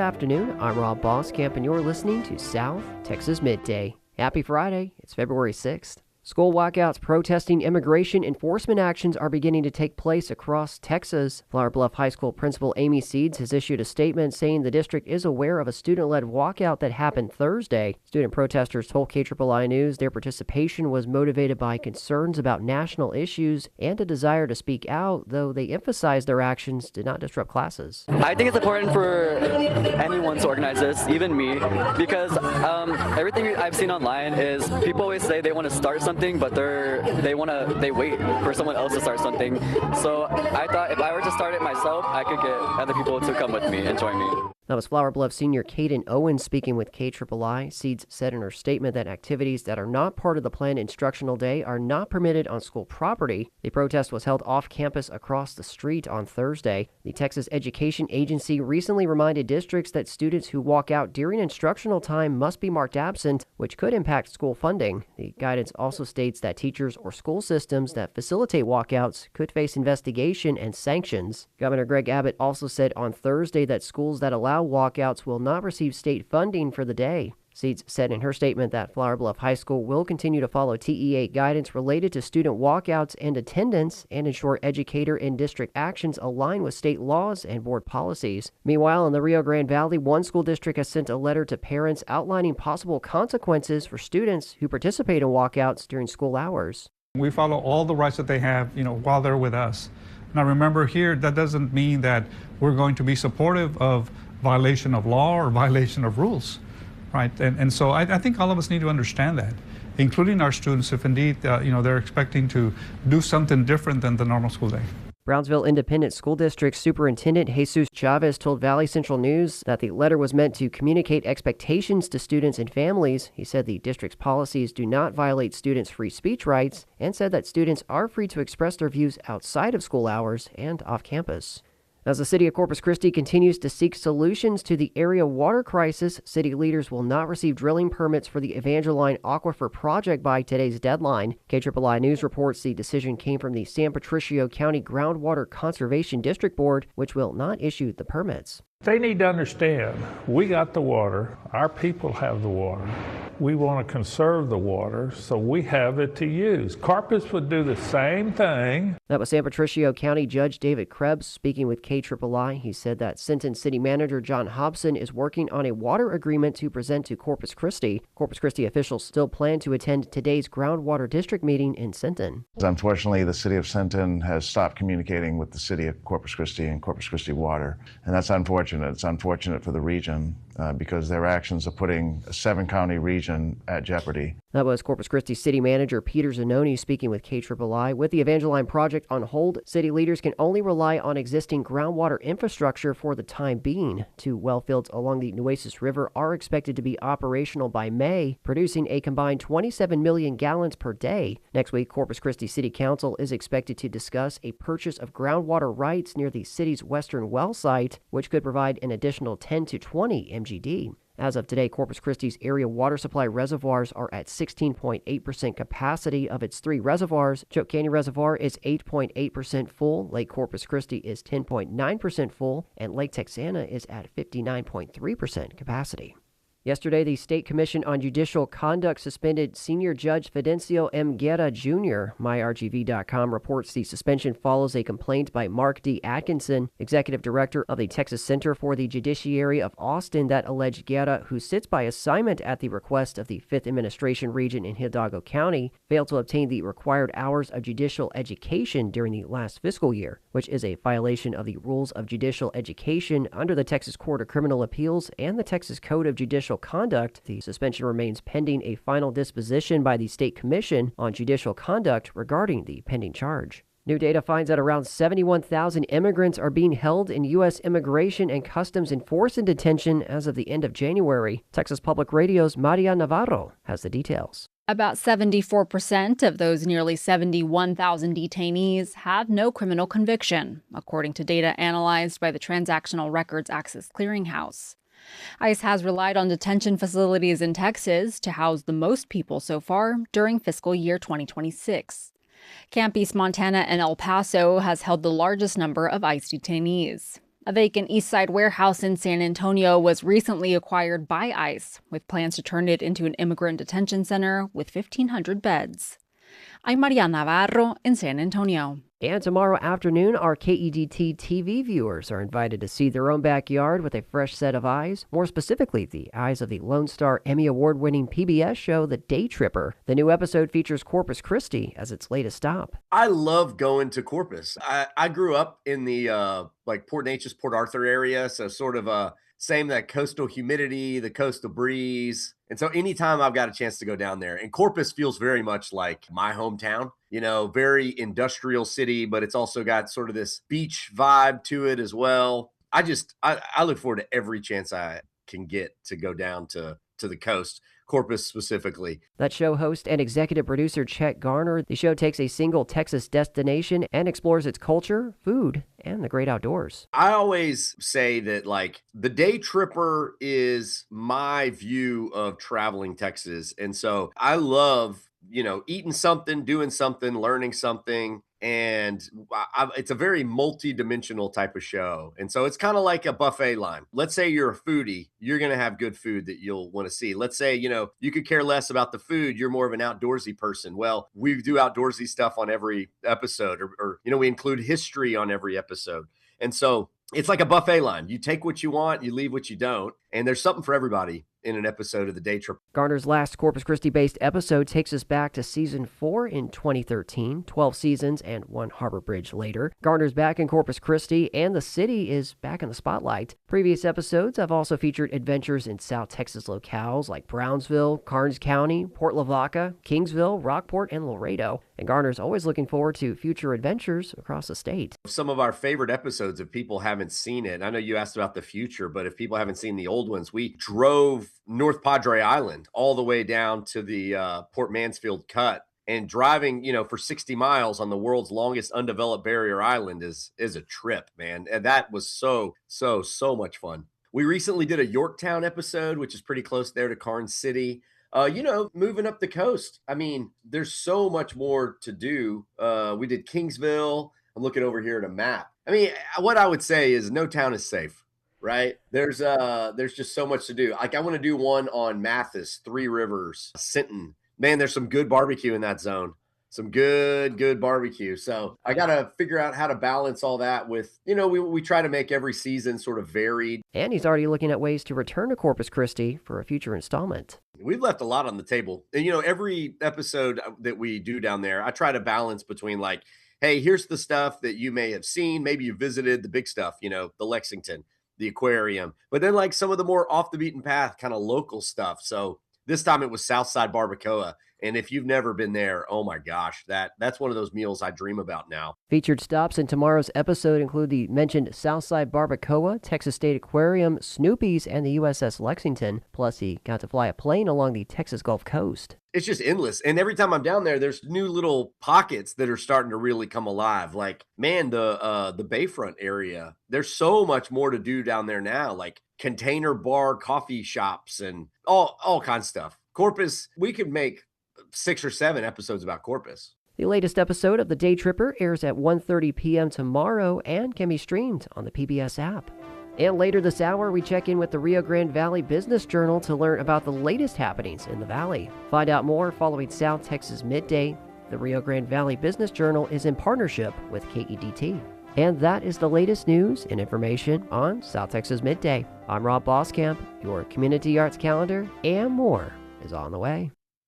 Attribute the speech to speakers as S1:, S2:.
S1: afternoon. I'm Rob Boskamp, and you're listening to South Texas Midday. Happy Friday. It's February 6th. School walkouts protesting immigration enforcement actions are beginning to take place across Texas. Flower Bluff High School Principal Amy Seeds has issued a statement saying the district is aware of a student-led walkout that happened Thursday. Student protesters told KIII News their participation was motivated by concerns about national issues and a desire to speak out, though they emphasized their actions did not disrupt classes.
S2: I think it's important for anyone to organize this, even me, because everything I've seen online is people always say they want to start something, but they wait for someone else to start something. So I thought if I were to start it myself, I could get other people to come with me and join me.
S1: That was Flower Bluff senior Caden Owens speaking with KIII. Seeds said in her statement that activities that are not part of the planned instructional day are not permitted on school property. The protest was held off campus across the street on Thursday. The Texas Education Agency recently reminded districts that students who walk out during instructional time must be marked absent, which could impact school funding. The guidance also states that teachers or school systems that facilitate walkouts could face investigation and sanctions. Governor Greg Abbott also said on Thursday that schools that allow walkouts will not receive state funding for the day. Seeds said in her statement that Flower Bluff High School will continue to follow TEA guidance related to student walkouts and attendance and ensure educator and district actions align with state laws and board policies. Meanwhile, in the Rio Grande Valley, one school district has sent a letter to parents outlining possible consequences for students who participate in walkouts during school hours.
S3: We follow all the rights that they have, while they're with us. Now remember here, that doesn't mean that we're going to be supportive of violation of law or violation of rules, right? And so I think all of us need to understand that, including our students, if indeed they're expecting to do something different than the normal school day.
S1: Brownsville Independent School District Superintendent Jesus Chavez told Valley Central News that the letter was meant to communicate expectations to students and families. He said the district's policies do not violate students' free speech rights and said that students are free to express their views outside of school hours and off campus. As the city of Corpus Christi continues to seek solutions to the area water crisis, city leaders will not receive drilling permits for the Evangeline Water Project by today's deadline. KIII News reports the decision came from the San Patricio County Groundwater Conservation District Board, which will not issue the permits.
S4: They need to understand, we got the water, our people have the water. We want to conserve the water, so we have it to use. Corpus would do the same thing.
S1: That was San Patricio County Judge David Krebs speaking with KIII. He said that Sinton City Manager John Hobson is working on a water agreement to present to Corpus Christi. Corpus Christi officials still plan to attend today's groundwater district meeting in Sinton.
S5: Unfortunately, the city of Sinton has stopped communicating with the city of Corpus Christi and Corpus Christi Water, and that's unfortunate. It's unfortunate for the region because their actions are putting a 7-county region at jeopardy.
S1: That was Corpus Christi City Manager Peter Zanoni speaking with KIII. With the Evangeline project on hold, city leaders can only rely on existing groundwater infrastructure for the time being. 2 well fields along the Nueces River are expected to be operational by May, producing a combined 27 million gallons per day. Next week, Corpus Christi City Council is expected to discuss a purchase of groundwater rights near the city's western well site, which could provide an additional 10 to 20 MGD. As of today, Corpus Christi's area water supply reservoirs are at 16.8% capacity of its 3 reservoirs. Choke Canyon Reservoir is 8.8% full, Lake Corpus Christi is 10.9% full, and Lake Texana is at 59.3% capacity. Yesterday, the State Commission on Judicial Conduct suspended Senior Judge Fidencio M. Guerra Jr. MyRGV.com reports the suspension follows a complaint by Mark D. Atkinson, Executive Director of the Texas Center for the Judiciary of Austin, that alleged Guerra, who sits by assignment at the request of the 5th Administration Region in Hidalgo County, failed to obtain the required hours of judicial education during the last fiscal year, which is a violation of the rules of judicial education under the Texas Court of Criminal Appeals and the Texas Code of Judicial Conduct. The suspension remains pending a final disposition by the State Commission on Judicial Conduct regarding the pending charge. New data finds that around 71,000 immigrants are being held in U.S. Immigration and Customs Enforcement detention as of the end of January. Texas Public Radio's Maria Navarro has the details.
S6: About 74% of those nearly 71,000 detainees have no criminal conviction, according to data analyzed by the Transactional Records Access Clearinghouse. ICE has relied on detention facilities in Texas to house the most people so far during fiscal year 2026. Camp East Montana and El Paso has held the largest number of ICE detainees. A vacant East Side warehouse in San Antonio was recently acquired by ICE, with plans to turn it into an immigrant detention center with 1,500 beds. I'm Maria Navarro in San Antonio.
S1: And tomorrow afternoon, our KEDT TV viewers are invited to see their own backyard with a fresh set of eyes. More specifically, the eyes of the Lone Star Emmy Award-winning PBS show, The Daytripper. The new episode features Corpus Christi as its latest stop.
S7: I love going to Corpus. I grew up in the Port Neches, Port Arthur area, so sort of same that coastal humidity, the coastal breeze. And so anytime I've got a chance to go down there, and Corpus feels very much like my hometown, very industrial city, but it's also got sort of this beach vibe to it as well. I look forward to every chance I can get to go down to the coast, Corpus specifically.
S1: That show host and executive producer Chet Garner. The show takes a single Texas destination and explores its culture, food, and the great outdoors.
S7: I always say that the Daytripper is my view of traveling Texas. And so I love, eating something, doing something, learning something. And it's a very multi-dimensional type of show. And so it's kind of like a buffet line. Let's say you're a foodie, you're going to have good food that you'll want to see. Let's say, you could care less about the food. You're more of an outdoorsy person. Well, we do outdoorsy stuff on every episode or we include history on every episode. And so it's like a buffet line. You take what you want, you leave what you don't. And there's something for everybody in an episode of the Daytripper.
S1: Garner's last Corpus Christi-based episode takes us back to season 4 in 2013, 12 seasons and 1 Harbor Bridge later. Garner's back in Corpus Christi, and the city is back in the spotlight. Previous episodes have also featured adventures in South Texas locales like Brownsville, Karnes County, Port Lavaca, Kingsville, Rockport, and Laredo. And Garner's always looking forward to future adventures across the state.
S7: Some of our favorite episodes, if people haven't seen it, I know you asked about the future, but if people haven't seen the old ones, we drove North Padre Island all the way down to the Port Mansfield Cut, and driving, for 60 miles on the world's longest undeveloped barrier island is a trip, man. And that was so much fun. We recently did a Yorktown episode, which is pretty close there to Karnes City. Moving up the coast. I mean, there's so much more to do. We did Kingsville. I'm looking over here at a map. I mean, what I would say is no town is safe. Right. There's just so much to do. I want to do one on Mathis, Three Rivers, Sinton. Man, there's some good barbecue in that zone. Some good barbecue. So I got to figure out how to balance all that with, we try to make every season sort of varied.
S1: And he's already looking at ways to return to Corpus Christi for a future installment.
S7: We've left a lot on the table. And, every episode that we do down there, I try to balance between hey, here's the stuff that you may have seen. Maybe you visited the big stuff, the Lexington, the aquarium, but then some of the more off the beaten path kind of local stuff. So this time it was Southside Barbacoa. And if you've never been there, oh my gosh, that's one of those meals I dream about now.
S1: Featured stops in tomorrow's episode include the mentioned Southside Barbacoa, Texas State Aquarium, Snoopy's, and the USS Lexington. Plus, he got to fly a plane along the Texas Gulf Coast.
S7: It's just endless. And every time I'm down there, there's new little pockets that are starting to really come alive. The Bayfront area, there's so much more to do down there now, container bar coffee shops and all kinds of stuff. Corpus, we could make 6 or 7 episodes about Corpus.
S1: The latest episode of The Daytripper airs at 1:30 p.m. tomorrow and can be streamed on the PBS app. And later this hour, we check in with the Rio Grande Valley Business Journal to learn about the latest happenings in the valley. Find out more following South Texas Midday. The Rio Grande Valley Business Journal is in partnership with KEDT. And that is the latest news and information on South Texas Midday. I'm Rob Boskamp. Your community arts calendar and more is on the way.